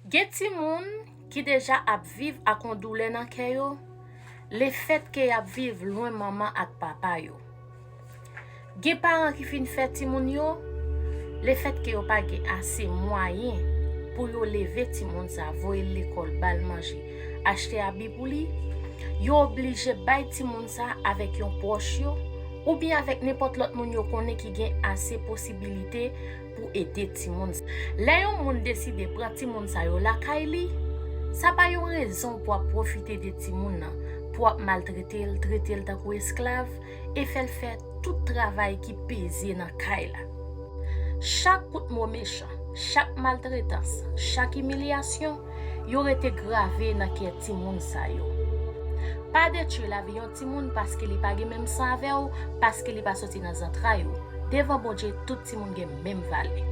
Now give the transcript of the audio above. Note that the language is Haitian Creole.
Gen ti moun qui déjà ap viv ak on doule nan kè yo, le fait que ap viv loin maman ak papa yo. Gen parents qui fin fè ti moun yo, le fait que yo pa gen assez moyen pour yo lever ti moun sa voye l'école bal manger, acheter habit pour li, yo obligé bay ti moun sa avec yon proche yo ou bien avec n'importe l'autre moun yo connaît qui gen assez possibilité pour aider ti moun. Là yon moun décide prendre ti moun sa yo la kay li, ça pas yon raison pour profiter de ti moun nan, pour maltraiter, traiter l tant esclave et faire tout travail qui pèse dans kay la. Chaque coup de mot méchant, chaque maltraitance, chaque humiliation, y aurait été gravé dans kè ti moun sa yo. Pas de tuer la vie yon ti moun parce qu'il pas gen même sang avec ou, parce qu'il pas sorti dans entrailles ou. Devant bon Dieu, tout ti moun gen même valeur.